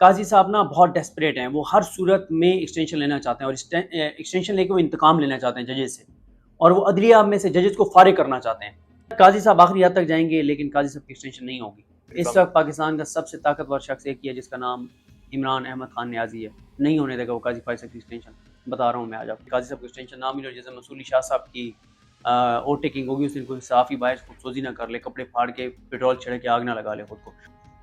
قاضی صاحب نا بہت ڈیسپریٹ ہیں، وہ ہر صورت میں ایکسٹینشن لینا چاہتے ہیں، اور ایکسٹینشن لے کے وہ انتقام لینا چاہتے ہیں ججز سے، اور وہ عدلیہ میں سے ججز کو فارغ کرنا چاہتے ہیں۔ قاضی صاحب آخری حد تک جائیں گے لیکن قاضی صاحب کی ایکسٹینشن نہیں ہوگی۔ اس وقت پاکستان کا سب سے طاقتور شخص ایک ہی ہے جس کا نام عمران احمد خان نیازی ہے، نہیں ہونے دے گا وہ قاضی فائز کی ایکسٹینشن، بتا رہا ہوں میں آج آپ۔ قاضی صاحب کی ایکسٹینشن نہ ملے، جیسے مسولی شاہ صاحب کی اوور ٹیکنگ ہوگی، اس دن کوئی صحافی باہر خودسوزی نہ کر لے، کپڑے پھاڑ کے پیٹرول چھڑک کے آگ نہ لگا لے خود کو۔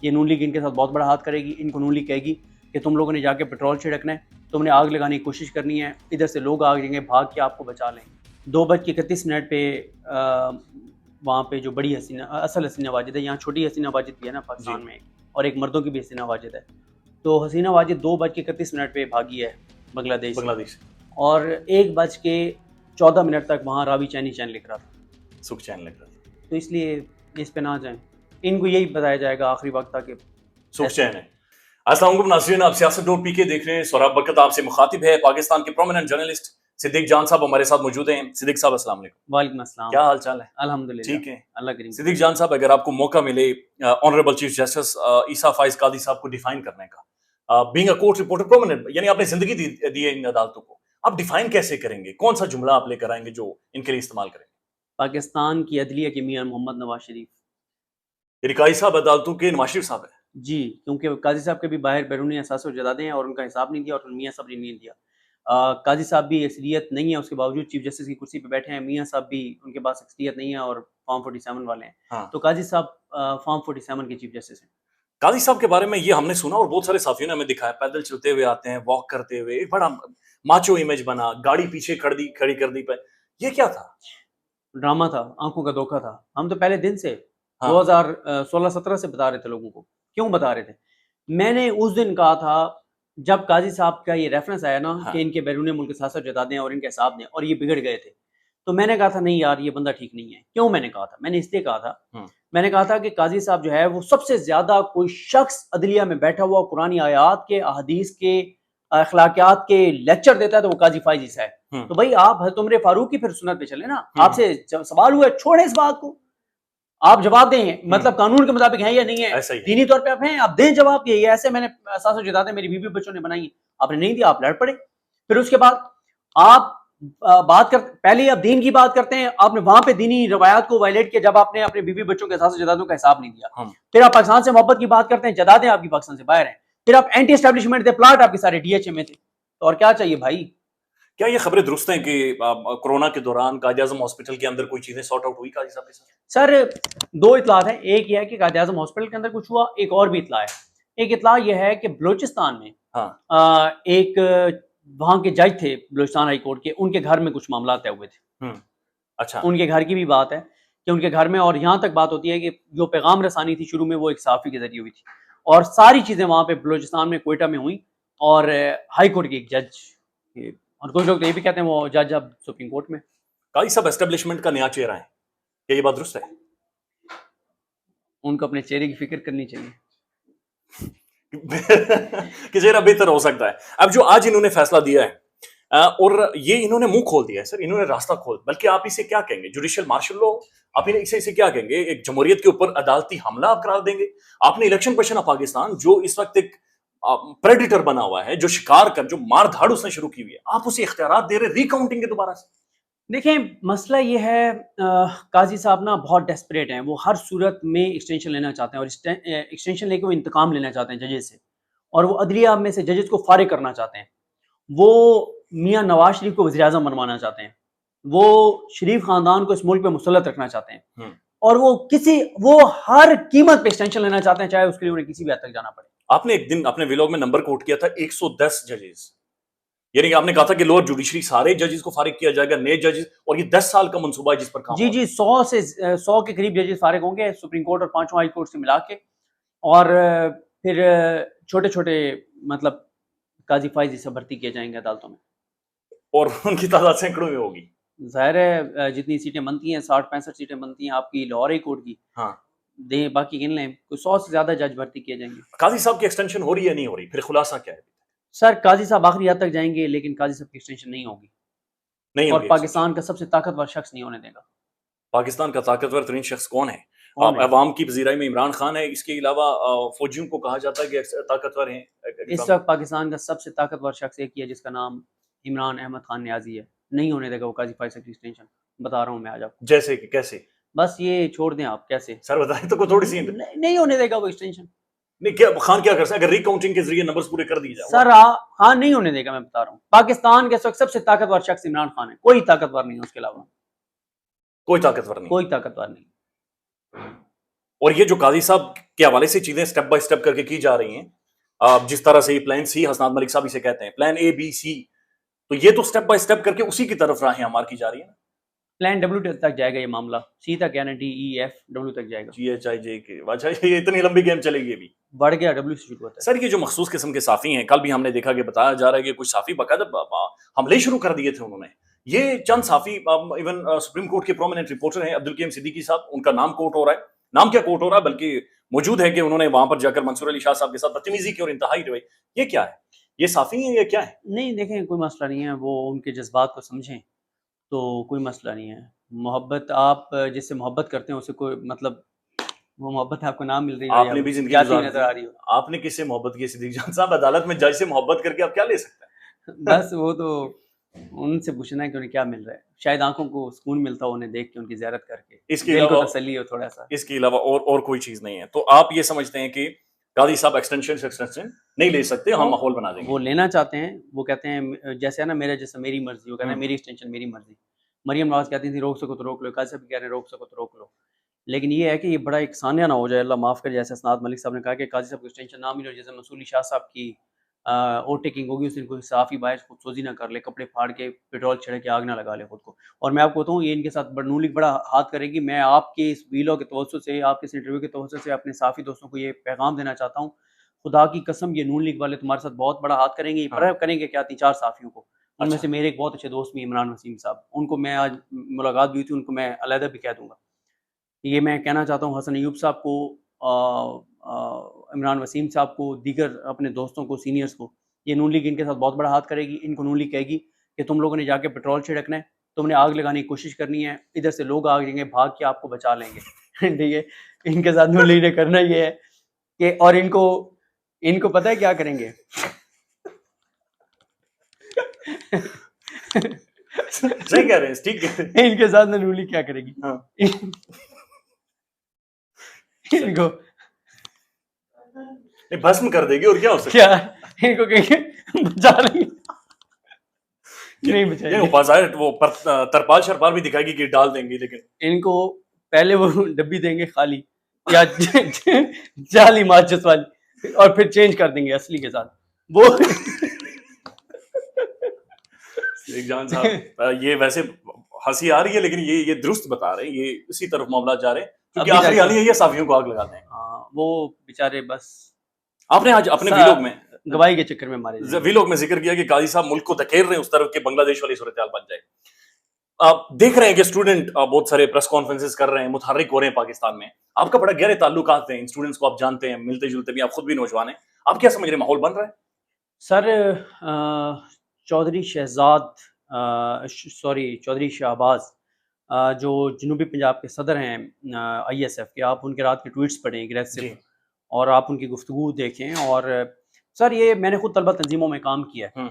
یہ نون لیگ ان کے ساتھ بہت بڑا ہاتھ کرے گی، ان کو نون لیگ کہے گی کہ تم لوگوں نے جا کے پیٹرول چھڑکنا ہے، تم نے آگ لگانے کی کوشش کرنی ہے، ادھر سے لوگ آگ جائیں گے، بھاگ کے آپ کو بچا لیں۔ 2:31 پہ وہاں پہ جو بڑی حسینہ اصل حسینہ واجد ہے، یہاں چھوٹی حسینہ واجد بھی ہے نا پاکستان میں، اور ایک مردوں کی بھی حسینہ واجد ہے، تو حسینہ واجد 2:31 پہ بھاگی ہے بنگلہ دیش، اور 1:14 تک وہاں راوی چین لکھ رہا تھا، سکھ چین لکھ رہا تھا، تو اس لیے اس پہ نہ جائیں، ان کو یہی بتایا جائے گا آخری وقت تک کہ سکھ چین ہے۔ السلام علیکم ناظرین، آپ سیاست ڈور پی کے دیکھ رہے ہیں، سوراب برکت آپ سے مخاطب ہے، پاکستان کے پرومیننٹ جرنلسٹ صدیق جان صاحب ہمارے ساتھ موجود ہیں۔ صدیق صاحب السلام علیکم۔ وعلیکم السلام، کیا حال چال ہے؟ الحمدللہ ٹھیک ہے، اللہ کریم۔ صدیق جان صاحب، اگر آپ کو موقع ملے آنریبل چیف جسٹس عیسیٰ فائز قاضی صاحب کو ڈیفائن کرنے کا، being a court reporter prominent, یعنی آپ نے زندگی دی ہے ان عدالتوں کو، آپ ڈیفائن کیسے کریں گے؟ کون سا جملہ آپ لے کر آئیں گے جو ان کے لیے استعمال کریں گے؟ پاکستان کی عدلیہ کے میاں محمد نواز شریف، یعنی قاضی صاحب عدالتوں کے نواز شریف صاحب ہے؟ جی، کیونکہ قاضی صاحب کے بھی باہر بیرونی اثاث و جدادیں ہیں اور ان کا حساب نہیں دیا، اور میاں صاحب نے نہیں دیا۔ قاضی صاحب بھی اکثریت نہیں ہے، اس کے باوجود چیف جسٹس کی کرسی پہ بیٹھے ہیں، میاں صاحب بھی ان کے پاس اکثریت نہیں ہے اور فارم 47 والے ہیں، تو قاضی صاحب فارم 47 کے چیف جسٹس ہیں۔ قاضی صاحب کے بارے میں یہ ہم نے سنا، اور بہت سارے صحافیوں نے ہمیں دکھایا، پیدل چلتے ہوئے آتے ہیں، واک کرتے ہوئے، ایک بڑا ماچو امیج بنا، گاڑی پیچھے کھڑی کر دی پہ، یہ کیا تھا؟ ڈرامہ تھا، آنکھوں کا دھوکہ تھا۔ ہم تو پہلے دن سے 2016-17 سے بتا رہے تھے لوگوں کو۔ کیوں بتا رہے تھے؟ میں نے اس دن کہا تھا جب قاضی صاحب کا یہ ریفرنس آیا نا کہ ان کے بیرون ملک سیاست جدادیں ہیں اور ان کے حساب نے، اور یہ بگڑ گئے تھے، تو میں نے کہا تھا نہیں یار یہ بندہ ٹھیک نہیں ہے۔ کیوں میں نے کہا تھا؟ میں نے اس لیے کہا تھا، میں نے کہا تھا کہ قاضی صاحب جو ہے وہ سب سے زیادہ کوئی شخص عدلیہ میں بیٹھا ہوا قرآن آیات کے، احادیث کے، اخلاقیات کے لیکچر دیتا ہے تو وہ قاضی فائز عیسیٰ ہے۔ تو بھائی آپ حضرت عمر فاروق کی پھر سنت پہ چلیں نا، آپ سے سوال ہوا ہے، چھوڑیں اس بات کو، آپ جواب دیں، مطلب قانون کے مطابق ہیں یا نہیں ہے، دینی طور پہ آپ ہیں، آپ دیں جواب کہ یہ ایسے میں نے احساس و جدادیں میری بیوی بچوں نے بنائی، آپ نے نہیں دیا، آپ لڑ پڑے۔ پھر اس کے بعد آپ بات کر، پہلے آپ دین کی بات کرتے ہیں، آپ نے وہاں پہ دینی روایات کو وائلیٹ کیا جب آپ نے اپنے بیوی بچوں کے احساس و جدادوں کا حساب نہیں دیا۔ پھر آپ پاکستان سے محبت کی بات کرتے ہیں، جدادیں آپ کی پاکستان سے باہر ہیں۔ پھر آپ اینٹی اسٹیبلشمنٹ تھے، پلاٹ آپ کے سارے ڈی ایچ اے میں تھے، تو اور کیا چاہیے بھائی؟ کیا یہ خبریں درست ہیں کہ کورونا کے دوران قائد اعظم ہاسپٹل کے اندر کوئی چیزیں سارٹ آؤٹ ہوئی قاضی صاحب کے ساتھ؟ سر 2 اطلاعات ہیں، ایک یہ ہے کہ قائد اعظم ہاسپٹل کے اندر کچھ ہوا، ایک اور بھی اطلاع ہے۔ ایک اطلاع یہ ہے کہ بلوچستان میں ایک وہاں کے جج تھے بلوچستان ہائی کورٹ کے، ان کے گھر میں کچھ معاملات طے ہوئے تھے۔ اچھا، ان کے گھر کی بھی بات ہے کہ ان کے گھر میں، اور یہاں تک بات ہوتی ہے کہ جو پیغام رسانی تھی شروع میں وہ ایک صحافی کے ذریعے ہوئی تھی، اور ساری چیزیں وہاں پہ بلوچستان میں کوئٹہ میں ہوئیں، اور ہائی کورٹ کے ایک جج، اور کچھ لوگ تو یہ بھی کہتے ہیں وہ جج اب سپریم کورٹ میں۔ قاضی صاحب اسٹیبلشمنٹ کا نیا چہرہ ہے، کیا یہ بات درست ہے؟ ان کو اپنے چہرے کی فکر کرنی چاہیے کہ چہرہ بہتر ہو سکتا ہے۔ اب جو آج انہوں نے فیصلہ دیا ہے، اور یہ انہوں نے منہ کھول دیا ہے سر، انہوں نے راستہ کھول، بلکہ آپ اسے کیا کہیں گے؟ جوڈیشل مارشل لو، آپ اسے کیا کہیں گے؟ ایک جمہوریت کے اوپر عدالتی حملہ آپ قرار دیں گے؟ آپ نے الیکشن کمیشن آف پاکستان جو اس وقت ایک پریڈیٹر بنا ہوا ہے، جو شکار کر، جو مار دھاڑ اس نے شروع کی ہوئی ہے، آپ اسے اختیارات دے رہے ری کاؤنٹنگ کے دوبارہ سے؟ دیکھیں مسئلہ یہ ہے، قاضی صاحب نا بہت ڈیسپریٹ ہیں، وہ ہر صورت میں ایکسٹینشن لینا چاہتے ہیں، اور ایکسٹینشن لے کے وہ انتقام لینا چاہتے ہیں ججز سے، اور وہ عدلیہ میں سے ججز کو فارغ کرنا چاہتے ہیں۔ وہ میاں نواز شریف کو وزیر اعظم بنوانا چاہتے ہیں، وہ شریف خاندان کو اس ملک پہ مسلط رکھنا چاہتے ہیں، اور وہ ہر قیمت پہ ایکسٹینشن لینا چاہتے ہیں، چاہے اس کے لیے انہیں کسی بھی حد تک جانا پڑے۔ آپ نے ایک دن اپنے ویلاگ میں نمبر کوٹ کیا تھا 110 ججز، یعنی کہ آپ نے کہا تھا کہ لوور جوڈیشری سارے ججز کو فارغ کیا جائے گا، نئے ججز، اور یہ 10 سال کا منصوبہ ہے جس پر کام جی 100 کے قریب ججز فارغ ہوں گے سپریم کورٹ اور 5 ہائی کورٹ سے ملا کے، اور پھر چھوٹے چھوٹے مطلب قاضی فائز سے بھرتی کیے جائیں گے عدالتوں میں، اور ان کی تعداد سینکڑوں میں ہوگی۔ ظاہر ہے جتنی سیٹیں بنتی ہیں 60-65 سیٹیں بنتی ہیں آپ کی لاہور ہائی کورٹ کی، دیں باقی گن لیں، کوئی 100 سے زیادہ جج بھرتی کیے جائیں گے۔ قاضی صاحب کی ایکسٹینشن ہو رہی ہے یا نہیں ہو رہی؟ پھر خلاصہ کیا ہے؟ سر قاضی صاحب آخری حد تک جائیں گے لیکن قاضی صاحب کی ایکسٹینشن نہیں ہوگی، اور پاکستان کا سب سے طاقتور شخص نہیں ہونے دے گا۔ پاکستان کا طاقتور ترین شخص کون ہے؟ عوام کی پذیرائی میں عمران خان ہے، اس کے علاوہ فوجیوں کو کہا جاتا ہے کہ طاقتور ہیں. اس وقت پاکستان کا سب سے طاقتور شخص ایک ہی ہے جس کا نام عمران احمد خان نیازی ہے. نہیں ہونے دے گا وہ قاضی فائز ایکسٹینشن، بتا رہا ہوں میں آج آپ کو. جیسے کہ کیسے بس یہ چھوڑ دیں آپ. کیسے سر بتائیں تو کوئی تھوڑی سی نہیں ہونے دے گا وہ ایکسٹینشن. نہیں کیا خان کیا کر سکتے اگر ریکاؤنٹنگ کے ذریعے نمبرز پورے کر دیے جائیں؟ سر ہاں نہیں ہونے دے گا. میں بتا رہا ہوں پاکستان کے اس وقت سب سے طاقتور شخص عمران خان ہے. کوئی طاقتور نہیں ہے اس کے علاوہ. کوئی طاقتور نہیں. کوئی طاقتور نہیں. اور یہ جو قاضی صاحب کے حوالے سے چیزیں سٹیپ بائی سٹیپ کر کے کی جا رہی ہیں، جس طرح سے یہ پلان سی حسنات ملک صاحب اسے کہتے ہیں، پلان اے بی سی، تو یہ تو سٹیپ بائی سٹیپ کر کے اسی کی طرف راہیں ہمار کی جا رہی ہیں. پلان ڈبلیو تک جائے گا یہ معاملہ. سی تک یعنی ڈی ای ایف ڈبلیو تک جائے گا. جی ایچ آئی جے کے. اچھا یہ اتنی لمبی گیم چلے گی ابھی؟ بڑھ گیا ڈبلیو سے شروع ہوتا ہے. سر یہ جو مخصوص قسم کے صحافی ہیں، کل بھی ہم نے دیکھا کہ بتایا جا رہا ہے کہ کچھ صحافی باقاعدہ حملے شروع کر دیے تھے انہوں نے. یہ چند صحافی ایون سپریم کورٹ کے پرومیننٹ رپورٹر ہیں عبدالقیم صدیقی صاحب، ان کا نام کوٹ ہو رہا ہے. نام کیا کوٹ ہو رہا ہے بلکہ موجود ہے کہ انہوں نے وہاں پر جا کر منصور علی شاہ صاحب کے ساتھ بدتمیزی کی اور انتہائی روئی. یہ کیا ہے؟ یہ صحافی ہیں یا کیا ہے؟ نہیں دیکھیں کوئی مسئلہ نہیں ہے، وہ ان کے جذبات کو سمجھیں تو کوئی مسئلہ نہیں ہے. محبت آپ جس سے محبت کرتے ہیں اسے کوئی مطلب وہ محبت آپ کو نہ مل رہی آپ نے بھی زندگی نظر آ رہی ہو. آپ نے کس سے محبت کی صدیق جان صاحب؟ عدالت میں جج سے محبت کر کے آپ کیا لے سکتے ہیں؟ بس وہ تو ان سے پوچھنا ہے کہ انہیں کیا مل رہا ہے. شاید آنکھوں کو سکون ملتا ہو انہیں دیکھ کے، ان کی زیارت کر کے، اس کے دل کو علاوہ تسلی ہو تھوڑا سا. اس کے علاوہ اور کوئی چیز نہیں ہے. تو آپ یہ سمجھتے ہیں کہ قاضی صاحب ایکسٹینشن نہیں لے سکتے، ہم ماحول بنا دیں گے. وہ لینا چاہتے ہیں. وہ کہتے ہیں جیسے ہے نا میرا جیسا میری مرضی، وہ کہتے ہیں میری ایکسٹینشن میری مرضی. مریم نواز کہتی تھی روک سکو تو روک لو، قاضی صاحب بھی کہہ رہے ہیں روک سکو تو روک لو. لیکن یہ ہے کہ یہ بڑا ایک ثانیہ نہ ہو جائے، اللہ معاف کر. جیسے حسنات ملک صاحب نے کہا کہ قاضی صاحب کو ایکسٹینشن نہ ملے، جیسے منصور علی شاہ صاحب کی اوور ٹیکنگ ہوگی اس دن کوئی صحافی باعث خود سوزی نہ کر لے، کپڑے پھاڑ کے پیٹرول چھڑک کے آگ نہ لگا لے خود کو. اور میں آپ کو بتاؤں یہ ان کے ساتھ نون لیگ بڑا ہاتھ کرے گی. میں آپ کے اس ویلو کے توسط سے، آپ کے اس انٹرویو کے توسط سے اپنے صحافی دوستوں کو یہ پیغام دینا چاہتا ہوں، خدا کی قسم یہ نون لیگ والے تمہارے ساتھ بہت بڑا ہاتھ کریں گے. یہ فرق کریں گے کیا 3-4 صحافیوں کو. ان میں سے میرے ایک بہت اچھے دوست بھی عمران وسیم صاحب، ان کو میں آج ملاقات بھی ہوئی تھی، ان کو میں علیحدہ بھی کہہ دوں گا. یہ میں کہنا چاہتا ہوں حسن ایوب صاحب کو، عمران وسیم صاحب کو، دیگر اپنے دوستوں کو، سینئرز کو، یہ نون لیگ ان کے ساتھ بہت بڑا ہاتھ کرے گی. ان کو نون لیگ کہے گی کہ تم لوگوں نے جا کے پیٹرول چھڑکنا ہے، تم نے آگ لگانے کی کوشش کرنی ہے، ادھر سے لوگ آ جائیں گے بھاگ کے آپ کو بچا لیں گے. ٹھیک ہے. ان کے ساتھ نون لیگ نے کرنا یہ ہے کہ، اور ان کو پتہ ہے کیا کریں گے. صحیح کہہ رہے ہیں، ٹھیک ہے. ان کے ساتھ نون لیگ کیا کرے گی، ان کو بھسم کر دے گی. اور کیا ہو سکتا ہے؟ کیا ان کو کہیں گے بچا لیں گے، نہیں بچائیں گے. وہ ترپال شرپال بھی دکھائے گی کہ ڈال دیں گے، لیکن ان کو پہلے وہ ڈبی دیں گے خالی یا جعلی ماچس والی، اور پھر چینج کر دیں گے اصلی کے ساتھ. وہ جان صاحب یہ ویسے ہنسی آ رہی ہے لیکن یہ درست بتا رہے ہیں، یہ اسی طرف معاملات جا رہے ہیں کیونکہ آخری حال یہ صحافیوں کو آگ لگاتے ہیں. وہ بیچارے بس آپ نے آج اپنے ویلوگ میں گواہی کے چکر میں مارے ویلوگ میں ذکر کیا کہ قاضی صاحب ملک کو دھکیل رہے ہیں اس طرف کہ بنگلہ دیش والی صورتحال بن جائے. آپ دیکھ رہے ہیں کہ اسٹوڈنٹ بہت سارے پریس کانفرنسز کر رہے ہیں، متحرک ہو رہے ہیں پاکستان میں. آپ کا بڑا گہرے تعلقات ہیں ان اسٹوڈنٹس کو، آپ جانتے ہیں، ملتے جلتے بھی، آپ خود بھی نوجوان ہیں. آپ کیا سمجھ رہے ہیں ماحول بن رہا ہے؟ سر چودھری شہباز جو جنوبی پنجاب کے صدر ہیں آئی ایس ایف کے، آپ ان کے رات کے ٹویٹس پڑھیں اگریسو، اور آپ ان کی گفتگو دیکھیں. اور سر یہ میں نے خود طلبہ تنظیموں میں کام کیا ہے.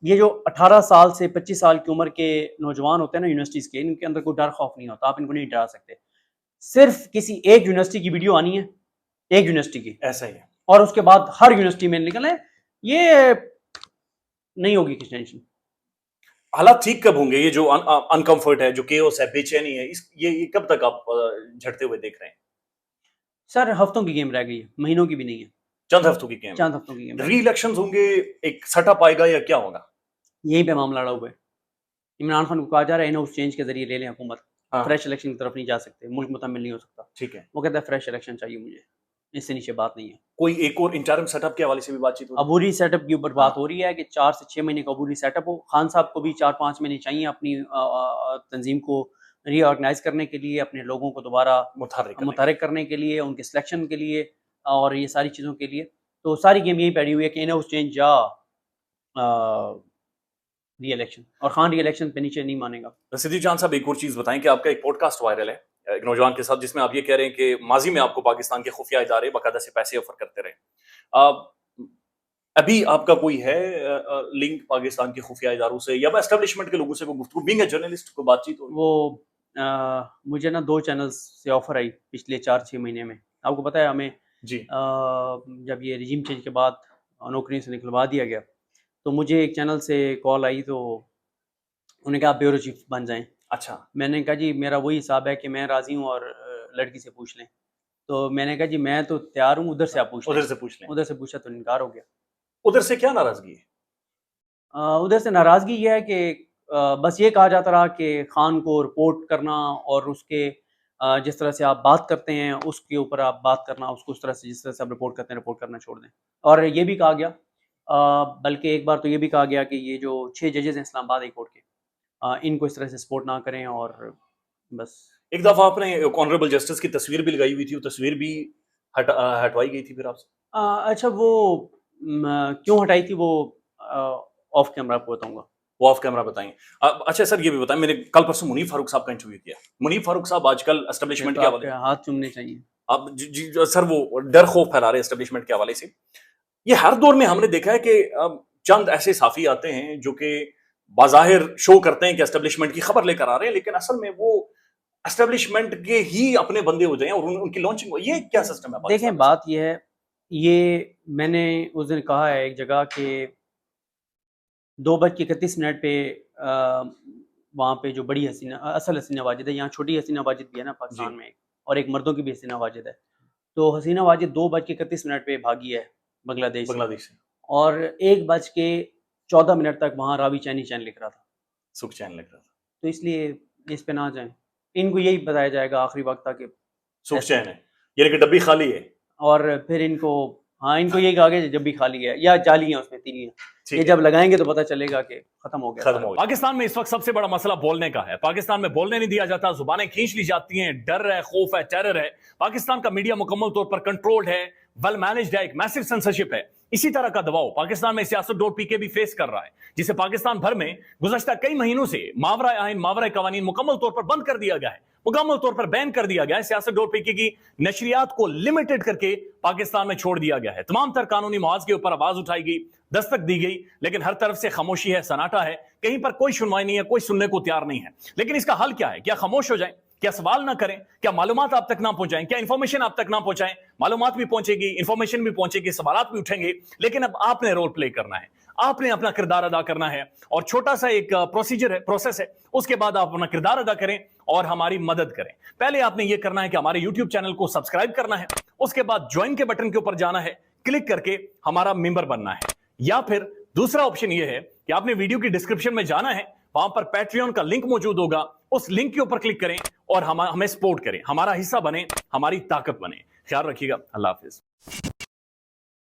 یہ جو 18 سال سے 25 سال کی عمر کے نوجوان ہوتے ہیں نا یونیورسٹیز کے، ان کے اندر کوئی ڈر خوف نہیں ہوتا. آپ ان کو نہیں ڈرا سکتے. صرف کسی ایک یونیورسٹی کی ویڈیو آنی ہے، ایک یونیورسٹی کی، ایسا ہی ہے، اور اس کے بعد ہر یونیورسٹی میں نکلنا ہے. یہ نہیں ہوگی کچھ ٹینشن. حالات ٹھیک کب ہوں گے؟ یہ جو انکمفرٹ ہے، جو کیوس ہے، بے چینی ہے، یہ کب تک آپ جھڑتے ہوئے دیکھ رہے ہیں؟ سر ہفتوں کی گیم رہ گئی ہے، مہینوں کی بھی نہیں ہے. چند ہفتوں کی گیم. چند ہفتوں کی گیم. ری الیکشنز ہوں گے، ایک سٹ اپ آئے گا یا کیا ہوگا؟ یہیں پہ معاملہ اڑا ہوا ہے. عمران خان کو کہا جا رہا ہے انہیں اس چینج کے ذریعے لے لیں حکومت، فریش الیکشن کی طرف نہیں جا سکتے، ملک متعمل نہیں ہو سکتا. ٹھیک ہے. وہ کہتا ہے فریش الیکشن چاہیے مجھے، اس سے نیچے بات نہیں ہے. کوئی ایک اور انٹرم سیٹ اپ کے حوالے سے بھی بات چیت ہو رہی ہے؟ عبوری سیٹ اپ کے اوپر بات ہو رہی ہے کہ 4 سے 6 مہینے کا عبوری سیٹ اپ ہو. خان صاحب کو بھی 4-5 مہینے چاہیے اپنی تنظیم کو ری آرگنائز کرنے کے لیے، اپنے لوگوں کو دوبارہ متحرک کرنے کے لیے، ان کے سلیکشن کے لیے، اور یہ ساری چیزوں کے لیے. تو ساری گیم یہی پڑی ہوئی ہے کہ انہیں اس چینج یا ری الیکشن، اور خان ری الیکشن پہ نیچے نہیں مانے گا. صدیق جان صاحب ایک اور چیز بتائیں کہ آپ کا ایک پوڈ کاسٹ وائرل ہے ایک نوجوان کے ساتھ، جس میں آپ یہ کہہ رہے ہیں کہ ماضی میں آپ کو پاکستان کے خفیہ ادارے باقاعدہ سے پیسے آفر کرتے رہے. ابھی آپ کا کوئی ہے لنک پاکستان کے خفیہ اداروں سے یا اسٹیبلشمنٹ کے لوگوں سے کوئی گفتگو، بینگ اے جرنلسٹ، کوئی بات چیت ہو؟ وہ مجھے نا 2 چینلز سے آفر آئی پچھلے 4-6 مہینے میں. آپ کو پتہ ہے ہمیں جی جب یہ رجیم چینج کے بعد نوکری سے نکلوا دیا گیا تو مجھے ایک چینل سے کال آئی تو انہوں نے کہا آپ بیورو چیف بن جائیں. اچھا. میں نے کہا جی میرا وہی حساب ہے کہ میں راضی ہوں اور لڑکی سے پوچھ لیں. تو میں نے کہا جی میں تو تیار ہوں، ادھر سے آپ پوچھ لیں. ادھر سے پوچھ لیں. ادھر سے پوچھا تو انکار ہو گیا. ادھر سے کیا ناراضگی ہے؟ ادھر سے ناراضگی یہ ہے کہ بس یہ کہا جاتا رہا کہ خان کو رپورٹ کرنا اور اس کے جس طرح سے آپ بات کرتے ہیں اس کے اوپر آپ بات کرنا، اس کو اس طرح سے جس طرح سے آپ رپورٹ کرتے ہیں رپورٹ کرنا چھوڑ دیں. اور یہ بھی کہا گیا، بلکہ ایک بار تو یہ بھی کہا گیا کہ یہ جو 6 ججز ہیں اسلام آباد ہائی کورٹ کے، ان کو اس طرح سے سپورٹ نہ کریں. اور بس ایک دفعہ آپ نے آنریبل جسٹس کی تصویر بھی لگائی ہوئی تھی، وہ تصویر بھی ہٹوائی گئی تھی پھر آپ سے؟ اچھا وہ کیوں ہٹائی تھی وہ آف کیمرہ آپ کو بتاؤں گا. وہ آف کیمرہ بتائیں. اچھا سر یہ بھی بتائیں، میں نے کل پرسوں منیف فاروق صاحب کا انٹرویو کیا. منیف فاروق صاحب آج کل اسٹیبلشمنٹ کے حوالے ہاتھ چومنے چاہیے. اب جی سر وہ ڈر خوف پھیلا رہے ہیں اسٹیبلشمنٹ کے حوالے سے. یہ ہر دور میں ہم نے دیکھا ہے کہ چند ایسے صحافی آتے ہیں جو کہ بظاہر شو کرتے ہیں کہ اسٹیبلشمنٹ کی خبر لے کر آ رہے ہیں، لیکن اصل میں وہ اسٹیبلشمنٹ کے ہی اپنے بندے ہو جائیں اور ان کی لانچنگ ہو. یہ کیا سسٹم ہے؟ دیکھیں بات یہ ہے، یہ میں نے اس دن کہا ہے ایک جگہ کہ 2:31 پہ وہاں پہ جو بڑی حسینہ اصل حسینہ واجد ہے، یہاں چھوٹی حسینہ واجد بھی ہے نا پاکستان میں، اور ایک مردوں کی بھی حسینہ واجد ہے. تو حسینہ واجد 2:31 پہ بھاگی ہے بنگلہ دیش سے، اور 1:14 تک وہاں راوی چینی چین لکھ رہا تھا، سکھ چین لکھ رہا تھا. تو اس لیے اس پہ نہ جائیں. ان کو یہی بتایا جائے گا آخری وقت تک کہ سکھ چین ہے، یعنی کہ ڈبی خالی ہے. اور پھر ان کو یہی کہا گیا جب بھی خالی ہے یا جالی ہیں اس میں تیلیاں، یہ جب لگائیں گے تو پتہ چلے گا کہ ختم ہو گیا. پاکستان میں اس وقت سب سے بڑا مسئلہ بولنے کا ہے. پاکستان میں بولنے نہیں دیا جاتا، زبانیں کھینچ لی جاتی ہیں، ڈر ہے، خوف ہے، ٹیرر ہے. پاکستان کا میڈیا مکمل طور پر کنٹرولڈ ہے، ویل مینجڈ ہے، ایک میسو سینسرشپ ہے. اسی طرح کا دباؤ پاکستان میں سیاست ڈور پی کے بھی فیس کر رہا ہے، جسے پاکستان بھر میں گزشتہ کئی مہینوں سے ماورائے آئین ماورائے قوانین مکمل طور پر بند کر دیا گیا ہے، مکمل طور پر بین کر دیا گیا ہے. سیاست ڈور پی کی نشریات کو لمیٹڈ کر کے پاکستان میں چھوڑ دیا گیا ہے. تمام تر قانونی محاذ کے اوپر آواز اٹھائی گئی، دستک دی گئی، لیکن ہر طرف سے خاموشی ہے، سناٹا ہے، کہیں پر کوئی سنوائی نہیں ہے، کوئی سننے کو تیار نہیں ہے. لیکن اس کا حل کیا ہے؟ کیا خاموش ہو جائیں؟ کیا سوال نہ کریں؟ کیا معلومات آپ تک نہ پہنچائیں؟ کیا انفارمیشن آپ تک نہ پہنچائیں؟ معلومات بھی پہنچے گی، انفارمیشن بھی پہنچے گی، سوالات بھی اٹھیں گے، لیکن اب آپ نے رول پلے کرنا ہے، آپ نے اپنا کردار ادا کرنا ہے. اور چھوٹا سا ایک پروسیجر ہے، پروسیس ہے، اس کے بعد آپ اپنا کردار ادا کریں اور ہماری مدد کریں. پہلے آپ نے یہ کرنا ہے کہ ہمارے یوٹیوب چینل کو سبسکرائب کرنا ہے، اس کے بعد جوائن کے بٹن کے اوپر جانا ہے، کلک کر کے ہمارا ممبر بننا ہے. یا پھر دوسرا آپشن یہ ہے کہ آپ نے ویڈیو کی ڈسکرپشن میں جانا ہے، وہاں پر پیٹریون کا لنک موجود ہوگا، اس لنک کے اوپر کلک کریں اور ہمیں سپورٹ کریں، ہمارا حصہ بنیں، ہماری طاقت بنیں. خیال رکھیے گا. اللہ حافظ.